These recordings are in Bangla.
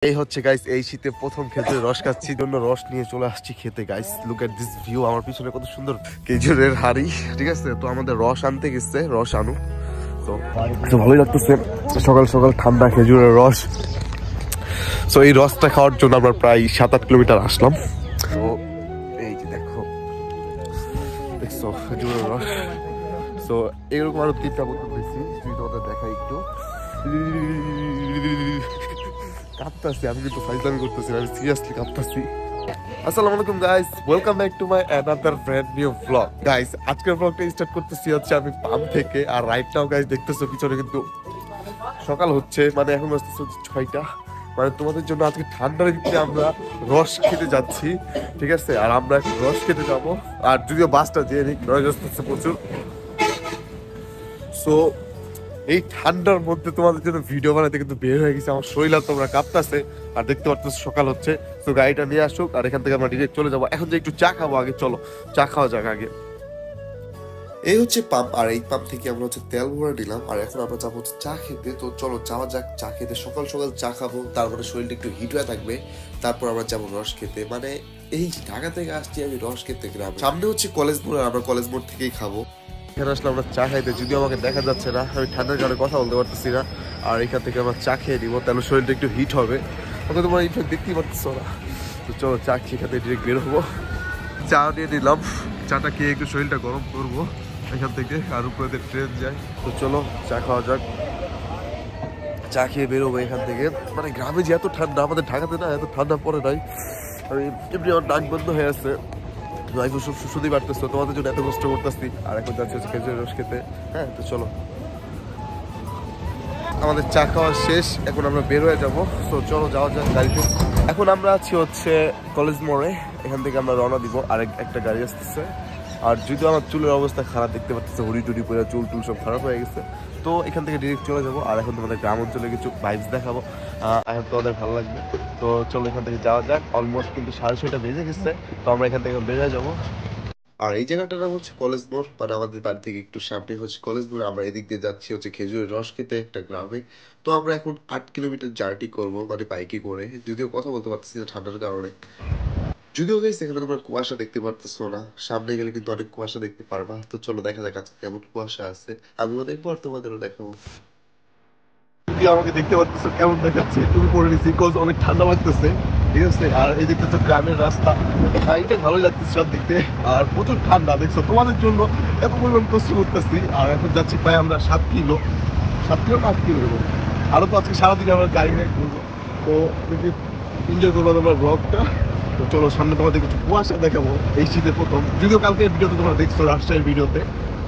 এই হচ্ছে গাইস, এই শীতে প্রথম খেজুরের রস খাচ্ছি, জন্য রস নিয়ে চলে আসছি খেতে। Guys look at this view, আমার পিছনে কত সুন্দর খেজুরের হাড়ি। ঠিক আছে, তো আমাদের রস আনতে গেছে, রস আনু। তো ভালোই লাগতেছে সকাল সকাল ঠান্ডা খেজুরের রস। তো এই রসটা খাওয়ার জন্য আমরা প্রায় 7-8 কিলোমিটার আসলাম। তো এই যে দেখছো খেজুরের রস। তো এরকম আরো 3টা বোতল দিয়েছি, যদি তোমাদের দেখাই একটু। কাঁপতাছি আমি, কিন্তু ফাইজলামি করতেছি, আমি সিরিয়াসলি কাঁপতাছি। আসসালামু আলাইকুম guys, welcome back to my another brand new blog. Guys আজকের ব্লগটা স্টার্ট করতেছি হচ্ছে আমি পাম্প থেকে। আর রাইট নাও গাইস দেখতেছো পিছনে কিন্তু সকাল হচ্ছে, মানে এখন বাজতেছে 6টা। মানে তোমাদের জন্য আজকে ঠান্ডার ভিতরে আমরা রস খেতে যাচ্ছি। ঠিক আছে, আর আমরা এখন রস খেতে যাবো। আর যদিও বাসটা যে নয়েজ আসতেছে প্রচুর। সো এই ঠান্ডার মধ্যে তোমাদের জন্য ভিডিও বানাতে কিন্তু বের হয়ে গেছে, আমার শরীর আর তোমরা কাঁপতাছে। আর দেখতে পাচ্ছ সকাল হচ্ছে। তো গাড়িটা নিয়ে আসুক, আর এখান থেকে আমরা ডিরেক্ট চলে যাবো। এখন যে একটু চা খাবো, আগে চলো চা খাওয়া যাক আগে। এই হচ্ছে পাম্প, আর এই পাম্প থেকে আমরা হচ্ছে তেল ভরে নিলাম। আর এখন আমরা যাবো চা খেতে। তো চলো যাওয়া যাক চা খেতে। সকাল সকাল চা খাবো, তারপরে শরীরটা একটু হিট হয়ে থাকবে। তারপর আমরা যাবো রস খেতে। মানে এই ঢাকা থেকে আসছি আমি রস খেতে গ্রামে। সামনে হচ্ছে কলেজ মোড়, আর আমরা কলেজ মোড় থেকেই খাবো। এখানে আসলে আমরা চা খাইতে, যদিও আমাকে দেখা যাচ্ছে না, আমি ঠান্ডার কারণে কথা বলতে পারতেছি না। আর এখান থেকে আমরা চা খেয়ে নিবো, তাহলে শরীরটা একটু হিট হবে। ওকে তোমরা ইনফ্যাক্ট দেখতেই পারতেছো না। তো চলো চা খেয়ে এখান থেকে ডিরেক্ট বের হবো। চা নিয়ে নিলাম, চাটা খেয়ে একটু শরীরটা গরম করবো এখান থেকে। আর উপরে ট্রেন যায়, তো চলো চা খাওয়া যাক। চা খেয়ে বেরোবো এখান থেকে। মানে গ্রামে যে এত ঠান্ডা, আমাদের ঢাকাতে না এত ঠান্ডা পড়ে নাই। আমি এমনি আমার নাক বন্ধ হয়ে আছে, শুধুই পারতেছো, তোমাদের জন্য এত কষ্ট করতেছি। আর এখন যাচ্ছি হচ্ছে খেজুরের রস খেতে। হ্যাঁ, তো চলো। আমাদের চা খাওয়া শেষ, এখন আমরা বের হয়ে যাবো। তো চলো যাওয়া যাক গাড়িতে। এখন আমরা আছি হচ্ছে কলেজ মোড়ে, এখান থেকে আমরা রওনা দিব। আর একটা গাড়ি আসতেছে। আর যদিও আমার চুলের অবস্থা খারাপ, দেখতে পাচ্ছি হুড়ি টুড়ি পরে চুল টুল সব খারাপ হয়ে গেছে। তো এখান থেকে ডিরেক্ট চলে যাবো। আর এখন তোমাদের গ্রাম অঞ্চলে কিছু ভাইবস দেখাবো, এখন তোমাদের ভালো লাগবে। তো চলো এখান থেকে যাওয়া যাক। অলমোস্ট কিন্তু 6:30 বেজে গেছে। তো আমরা এখান থেকে বের হয়ে যাবো। আর এই জায়গাটার নাম হচ্ছে কলেজ মোড়, মানে আমাদের বাড়ি থেকে একটু সামনে হচ্ছে কলেজ মোড়। আমরা এদিক দিয়ে যাচ্ছি হচ্ছে খেজুরের রস খেতে একটা গ্রামে। তো আমরা এখন 8 কিলোমিটার জার্নি করবো, মানে বাইকে করে। যদিও কথা বলতে পারতেছি না ঠান্ডার কারণে। যদিও গাইস এখানে তোমরা কুয়াশা দেখতে পারতেছো না, সামনে গেলে কিন্তু অনেক কুয়াশা দেখতে পারবা। তো চলো দেখা যাক আজকে কেমন কুয়াশা আছে, আমিও দেখবো আর তোমাদেরও দেখাবো। তুমি আমাকে দেখতে পাচ্ছ কেমন দেখাচ্ছে, তুমি পরে নিচ্ছি বিকজ অনেক ঠান্ডা লাগতেছে। ঠিক আছে, আর এই দেখতেছো গ্রামের রাস্তা, এটা ভালোই লাগতেছে সব দিক দিয়ে। আর প্রচুর ঠান্ডা, দেখছো তোমাদের জন্য এত পরিমাণ কষ্ট করতেছি। আর এখন যাচ্ছি প্রায় আমরা 7 কিলো, 7 কিলো না 8 কিলো দেবো। আরো তো আজকে সারাদিন আমরা গাড়ি রাইড করবো। তো এনজয় করবো তোমরা ব্লগটা। তো চলো সামনে তোমাদের কিছু কুয়াশা দেখাবো এই শীতের প্রথম, যদিও কালকে ভিডিওতে তোমরা দেখছো রাজশাহীর ভিডিওতে।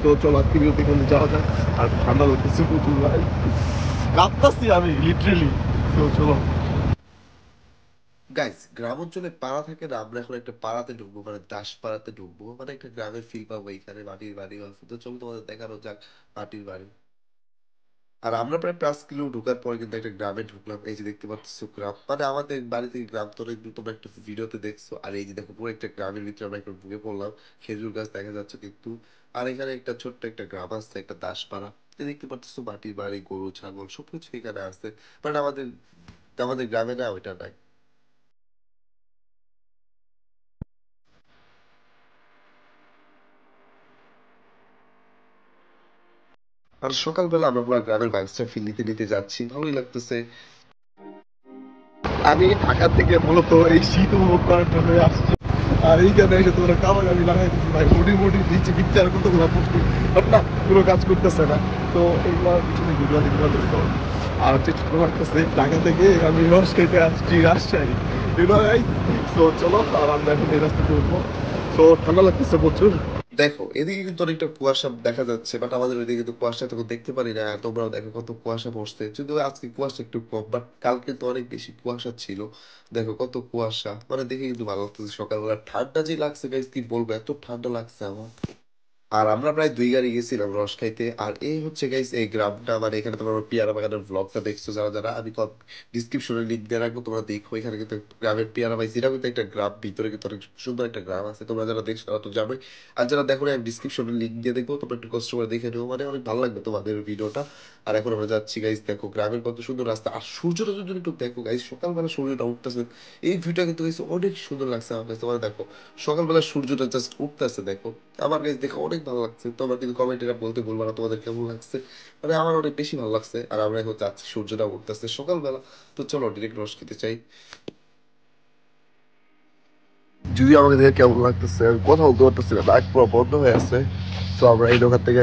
তো চলো আজকে ভিডিওতে এখানে যাওয়া যাক। আর ঠান্ডা লাগতেছে প্রচুর ভাই, কাঁপতাছি আমি লিটারেলি। তো চলো গাইস, গ্রাম অঞ্চলে পাড়া থাকে না, আমরা এখন একটা পাড়াতে ঢুকবো, মানে দাস পাড়াতে ঢুকবো, মানে একটা গ্রামের ফিল পাবো এখানে। মাটির বাড়ি গল্প, তো চলো তোমাদের দেখানো যাক মাটির বাড়ি। আর আমরা প্রায় 5 কিলো ঢোকার পর কিন্তু একটা গ্রামে ঢুকলাম। এই যে দেখতে পাচ্ছ গ্রাম, মানে আমাদের বাড়ি থেকে গ্রাম তো অনেক দূর, তোমরা একটা ভিডিওতে দেখছো। আর এই যে দেখো পুরো একটা গ্রামের ভিতরে আমরা একটু ঢুকে পড়লাম। খেজুর গাছ দেখা যাচ্ছে কিন্তু। আর এখানে একটা ছোট্ট একটা গ্রাম আছে, একটা দাসপাড়া। দেখতে পাচ্ছ মাটির বাড়ি, গরু ছাগল সবকিছু এখানে আছে। বাট আমাদের আমাদের গ্রামে না, ওইটা নাই। আর সকালবেলা আমরা পুরো গ্রামের ভাইবসটা ফিল নিতে নিতে যাচ্ছি, ভালোই লাগতেছে। আমি ঢাকা থেকে মূলত এই শীত উপভোগ করার জন্য আসছি। আর এইখানে এসে তোমরা কামাকামি লাগাইতেছি ভাই, মুডি মুডি দিচ্ছি পিকচার কতগুলো পোস্ট করি, না কোনো কাজ করতেছে না। তো এইগুলো পিছনে ভিডিও দেখতে তো। আর চেষ্টা করতেছে ঢাকা থেকে আমি রস খেতে আসছি রাজশাহী। তো চলো, আর আমরা এখন এই রাস্তাতে উঠবো। তো ঠান্ডা লাগতেছে প্রচুর। দেখো এদিকে কিন্তু অনেকটা কুয়াশা দেখা যাচ্ছে, বাট আমাদের ওইদিকে কিন্তু কুয়াশা তখন দেখতে পারি না। আর তোমরাও দেখো কত কুয়াশা পড়ছে, যদিও আজকে কুয়াশা একটু কম, বাট কালকে তো অনেক বেশি কুয়াশা ছিল। দেখো কত কুয়াশা, মানে দেখে কিন্তু ভালো লাগতেছে। সকালবেলা ঠান্ডা যে লাগছে গাইস, কি বলবো, এত ঠান্ডা লাগছে আমার। আর আমরা প্রায় 2 গাড়ি গেছিলাম রস খাইতে। আর এই হচ্ছে গাইস এই গ্রামটা, মানে এখানে তোমরা আমার পেয়ারা বাগানের ব্লগটা দেখছো যারা যারা, আমি ডিসক্রিপশনে লিংক দিয়ে রাখবো, তোমরা দেখো। এখানে কিন্তু গ্রামের পেয়ারা পাইছি, এটা কিন্তু একটা গ্রাম, ভিতরে কিন্তু অনেক সুন্দর একটা গ্রাম আছে। তোমরা যারা দেখছো তারা তো জানোই, আর যারা দেখো না আমি ডিসক্রিপশনে লিংক দিয়ে দেখবো, তোমরা একটু কষ্ট করে দেখে নেবো, মানে অনেক ভালো লাগবে তোমাদের ভিডিওটা। আর এখন আমরা যাচ্ছি গাইস, দেখো গ্রামের কত সুন্দর রাস্তা, আর সূর্যটা যদি একটু দেখো গাইস, সকালবেলা সূর্যটা উঠতেছে, এই ভিউটা কিন্তু গাইস অনেক সুন্দর লাগছে আমার কাছে। তোমরা দেখো সকালবেলা সূর্যটা জাস্ট উঠতেছে, দেখো আমার কাছে দেখে অনেক ভালো লাগছে। তোমরা কিন্তু কমেন্টে বলতে ভুলবা না তোমাদের কেমন লাগছে, মানে আমার অনেক বেশি ভালো লাগছে। আর আমরা এখন যাচ্ছি, সূর্যটা উঠতেছে সকালবেলা। তো চলো ডিরেক্ট রস খেতে চাই। যদি আমাকে দেখে কেমন লাগতেছে, আমি কথা বলতে পারতেছি না, নাক পুরো বন্ধ হয়ে আছে। তো আমরা এই দোকান থেকে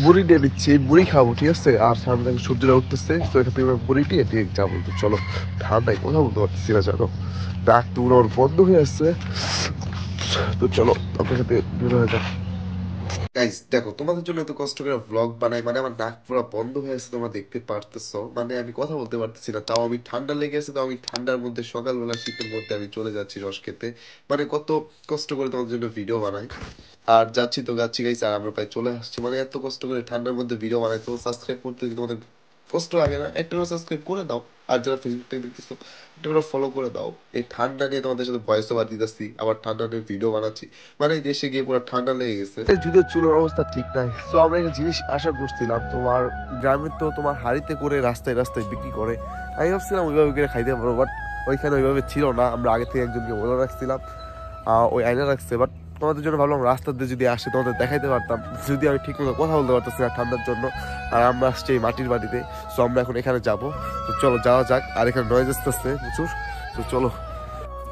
মুড়ি নিয়ে নিচ্ছি, মুড়ি খাবো, ঠিক আছে। আর সামনে দেখো সূর্যটা উঠতেছে, তো এখান থেকে আমরা মুড়ি নিয়ে দিয়ে যাবো। তো চলো, ঠান্ডায় কথা বলতে পারতেছি না জানো, নাক তো পুরো বন্ধ হয়ে আসছে। তো চলো আপনার সাথে বের হয়ে যাক। গাইস দেখো তোমাদের জন্য এত কষ্ট করে ব্লগ বানাই, মানে আমার নাক পুরো বন্ধ হয়ে আছে, তোমরা দেখতে পারতেছো, মানে আমি কথা বলতে পারতেছি না। তাও আমি ঠান্ডা লেগে আছে, তো আমি ঠান্ডার মধ্যে সকালবেলা শীতের মধ্যে আমি চলে যাচ্ছি রস খেতে, মানে কত কষ্ট করে তোমাদের জন্য ভিডিও বানাই। আর যাচ্ছি তো যাচ্ছি গাইস, আর আমরা প্রায় চলে আসছি, মানে এত কষ্ট করে ঠান্ডার মধ্যে ভিডিও বানাই, তো সাবস্ক্রাইব করতে কি তোমাদের কষ্ট লাগে না? একটা করে সাবস্ক্রাইব করে দাও। আর যারা ফেসবুক থেকে দেখতেছো একটা করে ফলো করে দাও। এই ঠান্ডা নিয়ে তোমাদের সাথে ভয়েস ওভার দিতেছি, আবার ঠান্ডা নিয়ে ভিডিও বানাচ্ছি, মানে এই দেশে গিয়ে পুরো ঠান্ডা লেগে গেছে, যদিও চুলের অবস্থা ঠিক নাই। তো আমরা একটা জিনিস আশা করছিলাম, তোমার গ্রামে তো তোমার হাড়িতে করে রাস্তায় রাস্তায় বিক্রি করে, আমি ভাবছিলাম ওইভাবে করে খাইতে পারবো, বাট ওইখানে ওইভাবে ছিল না। আমরা আগে থেকে একজনকে বলে রাখছিলাম, ওই আইনা রাখছে, বাট তোমাদের জন্য ভাবলাম রাস্তা দিয়ে যদি আসে তোমাদের দেখাইতে পারতাম, যদি আমি ঠিক মতো কথা বলতে পারতেছি না ঠান্ডার জন্য। আর আমরা আসছি এই মাটির বাড়িতে, সো আমরা এখন এখানে যাব। তো চলো যাওয়া যাক। আর এখানে নয়েজ আসতেছে প্রচুর, তো চলো।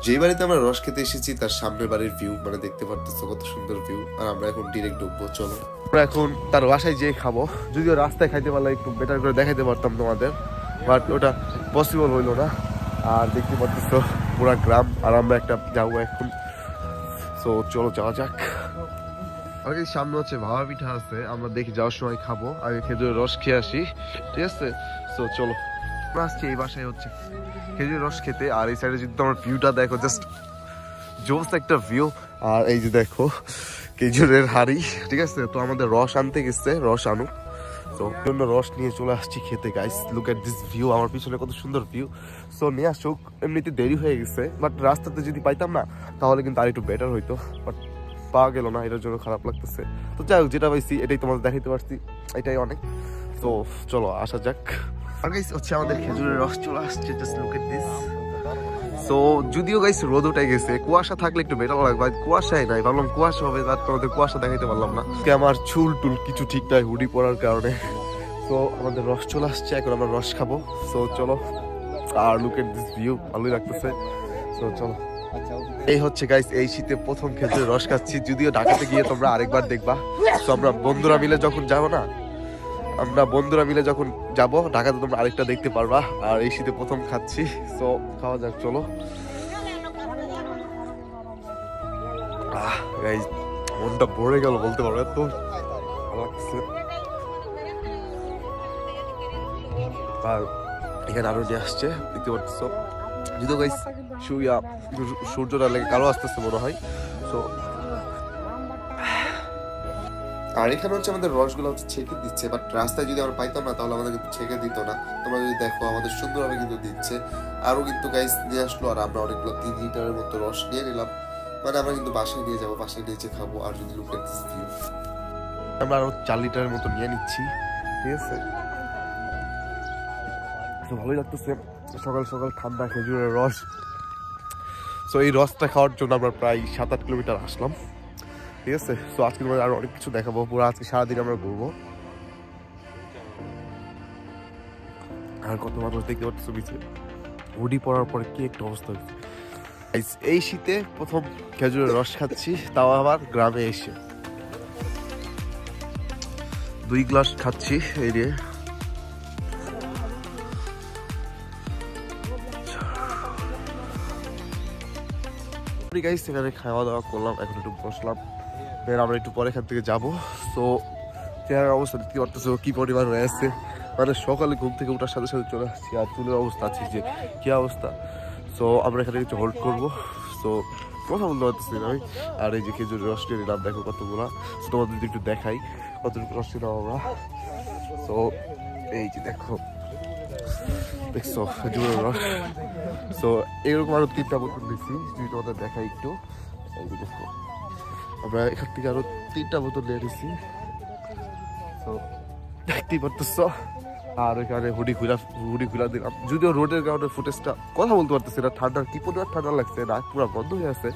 যে বাড়িতে আমরা রস খেতে এসেছি তার সামনের বাড়ির ভিউ, মানে দেখতে পারতেছো কত সুন্দর ভিউ। আর আমরা এখন ডিরেক্ট ঢুকবো, চলো আমরা এখন তার বাসায় যেয়ে খাবো। যদিও রাস্তায় খাইতে পারলে একটু বেটার করে দেখাইতে পারতাম তোমাদের, বাট ওটা পসিবল হইলো না। আর দেখতে পারতেছো পুরা গ্রাম, আর আমরা একটা যাবো এখন। তো চলো যাওয়া যাক। আর সামনে হচ্ছে ভাপা পিঠা আছে, আমরা দেখি যাওয়ার সময় খাবো। আগে খেজুরের রস খেয়ে আসি, ঠিক আছে। তো চলো আমরা আসছি এই বাসায় হচ্ছে খেজুরের রস খেতে। আর এই সাইডে যদি তোমার ভিউটা দেখো, জাস্ট জোস একটা ভিউ। আর এই যে দেখো খেজুরের হাড়ি, ঠিক আছে। তো আমাদের রস আনতে গেছে, রস আনুক, তো জন্য রস নিয়ে চলে আসছি খেতে। Guys look at this view, আমার পিছনে কত সুন্দর ভিউ। সো নিয়ে আসুক, এমনিতে দেরি হয়ে গেছে, বাট রাস্তাতে যদি পাইতাম না তাহলে কিন্তু আর একটু বেটার হইতো, বাট পাওয়া গেল না, এটার জন্য খারাপ লাগতেছে। তো যাই হোক, যেটা পাইছি এটাই তোমাদের দেখাইতে পারছি, এটাই অনেক। তো চলো আসা যাক। আর গাইস হচ্ছে আমাদের খেজুরের রস চলে আসছে, just look at this. So যদিও গাইস রোদ উঠে গেছে, কুয়াশা থাকলে একটু বেটার লাগবে, কুয়াশাই নাই, ভাবলাম কুয়াশা হবে, বাট তোমাদের কুয়াশা দেখাইতে পারলাম না। আমার চুল টুল কিছু ঠিক নাই হুডি পরার কারণে। তো আমাদের রস চলে আসছে, এখন আমরা রস খাবো। সো চলো। আর লুক এট দিস ভিউ, ভালোই লাগতেছে। সো চলো। এই হচ্ছে গাইস এই শীতে প্রথম খেজুরের রস খাচ্ছি, যদিও ঢাকাতে গিয়ে তোমরা আরেকবার দেখবা। তো আমরা বন্ধুরা মিলে যখন যাবো না, আমরা বন্ধুরা মিলে যখন যাব ঢাকাতে, তোমরা আরেকটা দেখতে পারবা। আর এই শীতে প্রথম খাচ্ছি, সো খাওয়া যাক, চলো। গাইস মনটা ভরে গেল বলতে পারো, এত ভালো লাগছে। আর এখানে আরো নিয়ে আসছে, দেখতে পাচ্ছ, যদিও গাইস সূর্যটা লেগে কালো আসতেছে মনে হয়। সো আর এখানে হচ্ছে আমাদের রসগুলো হচ্ছে ছেঁকে দিচ্ছে, বাট রাস্তায় যদি আমরা পাইতাম না তাহলে আমাদের কিন্তু ছেঁকে দিত না। তোমরা যদি দেখো আমাদের সুন্দরভাবে কিন্তু দিচ্ছে। আরো কিন্তু গাইস নিয়ে আসলো, আর আমরা অনেকগুলো 3 লিটারের মতো রস নিয়ে নিলাম, মানে আমরা কিন্তু বাসায় নিয়ে যাবো, বাসায় নিয়ে খাবো। আর যদি লুক এট দিস ভিউ, আমরা আরো 4 লিটারের মতো নিয়ে নিচ্ছি, ঠিক আছে। তো ভালোই লাগতেছে, সকাল সকাল ঠান্ডা খেজুরের রস। সো এই রসটা খাওয়ার জন্য আমরা প্রায় 7-8 কিলোমিটার আসলাম, ঠিক আছে। তো আজকে তোমাদের আরো অনেক কিছু দেখাবো, পুরো আজকে সারাদিন আমরা ঘুরবো। আর কত মানুষ দেখতে পাচ্ছ পিছিয়ে, হুডি পরার পরে কি একটা অবস্থা হয়েছে। এই শীতে প্রথম খেজুরের রস খাচ্ছি, তাও আবার গ্রামে এসে। 2 গ্লাস খাচ্ছি এই দিয়ে। সেখানে খাওয়া দাওয়া করলাম, এখন একটু বসলাম, আমরা একটু পরে এখান থেকে যাবো। তো চেহারার অবস্থা দেখতে পারতেছো কি পরিমাণ রয়েছে, মানে সকালে ঘুম থেকে ওঠার সাথে সাথে চলে আসছি। আর চুলের অবস্থা আছে যে কি অবস্থা। সো আমরা এখানে একটু হোল্ড করবো। সো কথা বলতে পারতেছি না আমি। আর এই যে খেজুরের রস নিয়ে নিলাম, দেখো কতগুলা। তোমাদের যদি একটু দেখাই কতটুকু রস নিলাম আমরা। তো এই যে দেখো, দেখছো খেজুরের রস। তো এরকম আরো 3টা বোতল দিচ্ছি, যদি তোমাদের দেখাই একটু। এই যে দেখো, আমরা এখান থেকে আরো 3টা বোতল নিয়ে নিচ্ছি। তো দেখতেই পারতেছ। আর ওইখানে হুডি খুলা দিলাম, যদিও রোডের কারণে ফুটেজটা কথা বলতে পারতেছি না। ঠান্ডার কি পরিমাণ ঠান্ডা লাগছে, নাক পুরো বন্ধ হয়ে আছে।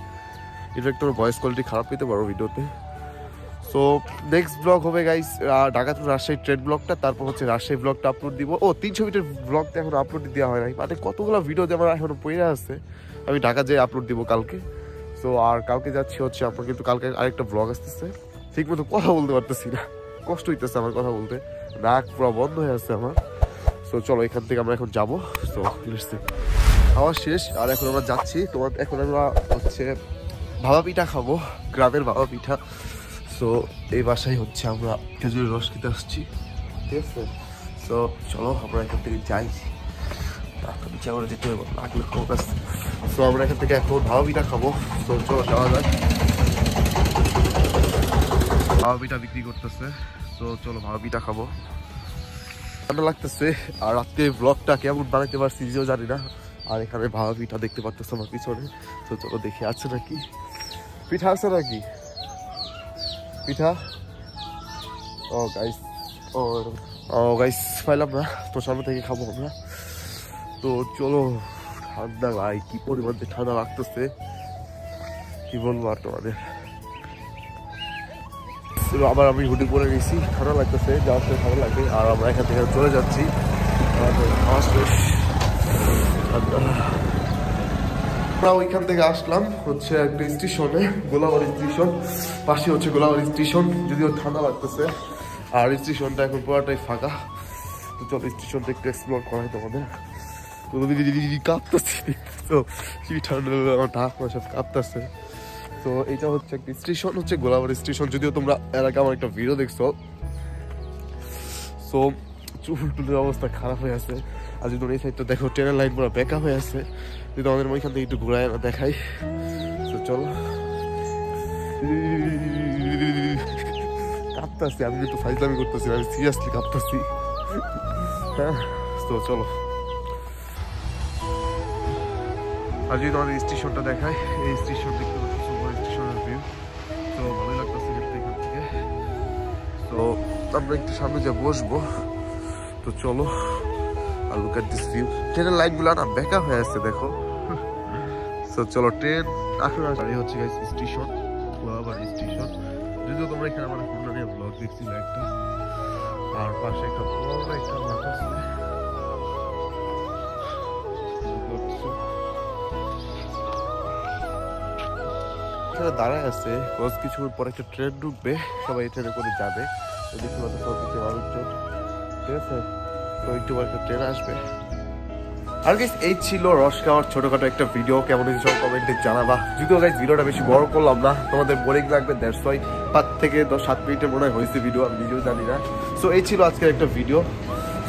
ইনফ্যাক্ট তোমার ভয়েস কোয়ালিটি খারাপ পেতে পারো ভিডিওতে। সো নেক্সট ব্লগ হবে guys Dhaka to Rajshahi train ব্লগটা, তারপর হচ্ছে রাজশাহী ব্লগটা আপলোড দিব। 300 মিনিটের ব্লগটা এখন আপলোড দেওয়া হয় নাই, মানে কতগুলো ভিডিও যে আমার এখনো পড়ে আছে। আমি ঢাকা যেয়ে আপলোড দিব কালকে। সো আর কালকে যাচ্ছি হচ্ছে আপনার, কিন্তু কালকে আরেকটা ব্লগ আসতেছে। ঠিক মতো কথা বলতে পারতেছি না, কষ্ট হইতেছে আমার কথা বলতে, নাক পুরো বন্ধ হয়ে আছে আমার। সো চলো এখান থেকে আমরা এখন যাবো। সো খাওয়া শেষ আর এখন আমরা যাচ্ছি। তোমার এখন আমরা হচ্ছে ভাপা পিঠা খাবো, গ্রামের ভাপা পিঠা। সো এই বাসায় হচ্ছে আমরা খেজুরের রস খেতে আসছি, ঠিক আছে। সো চলো আমরা এখান থেকে যাই, ইচ্ছা করে যেতে হবে লাগলে কাছে। সো আমরা এখান থেকে এখন ভাপা পিঠা খাবো। তো চলো যাওয়া যায়। ভাপা পিঠা বিক্রি করতেছে, তো চলো ভাপা পিঠা খাবো। ঠান্ডা লাগতেছে আর আজকে ব্লগটা কেমন বানাইতে পারছি নিজেও জানি না। আর এখানে ভাপা পিঠা দেখতে পারতেছো আমার পিছনে। তো চলো দেখে আছে নাকি পিঠা, আছে নাকি পিঠা। ও গাইস পাইলাম না, তো সামনে থেকে খাবো আমরা। তো চলো, ঠান্ডা ভাই কি পরিমাণে ঠান্ডা লাগতেছে কি বলবো আর তোমাদের। আবার আমি হুডি পরে গেছি, ঠান্ডা লাগতেছে, যাওয়ার সময় ভালো লাগে। আর আমরা এখান থেকে চলে যাচ্ছি, আমরা ওইখান থেকে আসলাম হচ্ছে একটা স্টেশনে, গোলাবাড়ি স্টেশন। পাশে হচ্ছে গোলাবাড়ি স্টেশন, যদিও ঠান্ডা লাগতেছে। আর স্টেশনটা এখন পুরোটাই ফাঁকা। তো চলো স্টেশনটা একটু এক্সপ্লোর করাই তোমাদের। তো কাঁপতেছি, তো কি ঠান্ডা, আমার ঢাক সব কাঁপতেছে। তো এটা হচ্ছে একটা স্টেশন, হচ্ছে গোলাবাড়ি স্টেশন। যদিও তোমরা এর আগে আমার একটা ভিডিও দেখছো। সো চুলের অবস্থা খারাপ হয়ে আছে। আর যদি এই সাইডটা দেখো, ট্রেনের লাইন পুরো বেঁকা হয়ে আছে। যদি আমাদের ওইখান থেকে একটু ঘুরায় দেখাই। তো চলো, কাঁপতেছি আমি, কিন্তু ফাইজলামি করতেছি, আমি সিরিয়াসলি কাঁপতেছি। হ্যাঁ, তো চলো। আর যদি আমাদের স্টেশনটা দেখায়, এই স্টেশন দেখতে পাচ্ছি, স্টেশনের ভিউ। তো ভালোই লাগতেছে এখান থেকে। তো আমরা একটু সামনে যা বসবো। তো চলো, আর লুক এট দিস ভিউ। ট্রেনের লাইনগুলো না বেঁকা হয়ে আছে দেখো। তো চলো, ট্রেন আসলে হচ্ছে স্টেশন, গোলাবাড়ি স্টেশন। যদিও তোমরা এখানে আমার হোন্ডা নিয়ে ব্লগ দেখছিল একটা। আর পাশে একটা বড় একটা মাঠ আছে, দাঁড়ায় আছে। কিছুক্ষণ পরে একটা ট্রেন ঢুকবে, সবাই ট্রেনে করে যাবে। দেখতে পাচ্ছ মানুষজন, ঠিক আছে। তো একটু পরে একটা ট্রেন আসবে। আর গাইস এই ছিল রস খাওয়ার ছোটখাটো একটা ভিডিও। কেমন হয়েছে সব কমেন্টে জানাবা। যদিও গাইস ভিডিওটা বেশি বড় করলাম না, তোমাদের বোরিং লাগবে, দ্যাটস ওয়াই 5 থেকে 7 মিনিটের মনে হয় হয়েছে ভিডিও, আমি নিজেও জানি না। সো এই ছিল আজকের একটা ভিডিও।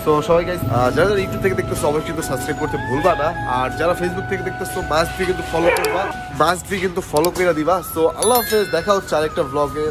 সো সবাই গাইস যারা যারা ইউটিউব থেকে দেখতেছো সবাই কিন্তু সাবস্ক্রাইব করতে ভুলবা না। আর যারা ফেসবুক থেকে দেখতেছো মাস্ট বি কিন্তু ফলো করবা, মাস্ট বি কিন্তু ফলো করে দিবা। সো আল্লাহ হাফেজ, দেখা হচ্ছে আরেকটা ব্লগে।